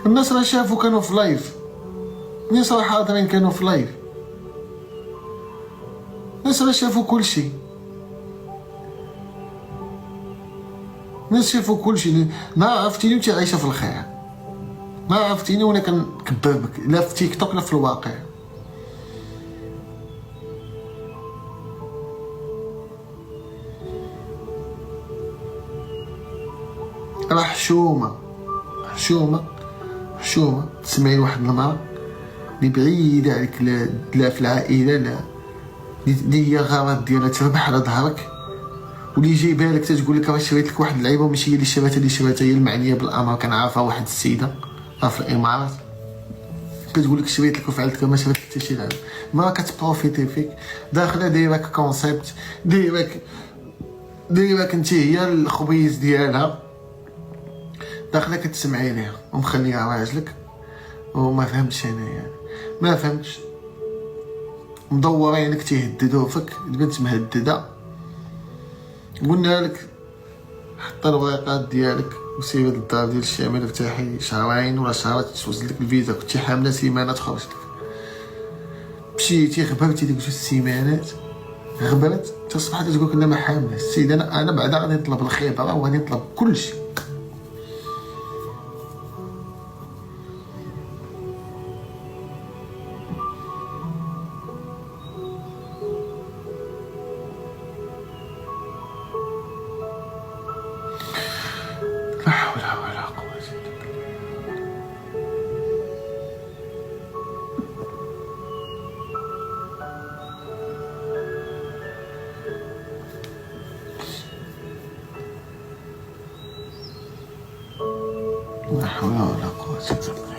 الناس راه شافوا كانوا في لايف، الناس راه حاضرين كانوا في لايف، الناس راه شافوا كلشي، الناس شافوا كلشي. ما عرفتيني وانت عايشه في الخير، ما عرفتيني وانا كنكبرك لا في تيك توك لا في الواقع. راه حشومه حشومه حشومه تسمعي واحد المرأة اللي بعيده عليك، لا في العائله، لا اللي هي غرض ديالها تربح على ظهرك، واللي جايبها لك تتقول لك راه شريت لك واحد اللعيبه وماشي هي اللي شراتها، اللي شراتها هي المعنيه بالامر. كنعرفها واحد السيده راه في الامارات كتقول لك شريت لك وفعلت لك، ما شريت حتى شي لعبه. ما كتبروفيتي فيك، داخله دايرك كونسيبت، دايرك انت هي الخبيز ديالها، داخله كتسمعي ليها ومخليها راجلك. وما فهمتش انا يعني، ما فهمتش. مدورينك تيهددوا فيك، البنت مهدده. قلنا لك حط الوريقات ديالك وسيري للدار ديال الشامل، ارتاحي شهرين ولا شهرات توصل لك الفيزا. كنتي حامله سيمانه تخرج لك، مشيتي غبرتي ديك 2 سيمانات، غبرت تصبحت تقول لك لا ما حامله السيده. انا بعدا غادي نطلب الخبره وغادي نطلب كلشي. لا حول ولا قوة إلا بالله، لا حول ولا قوة إلا بالله.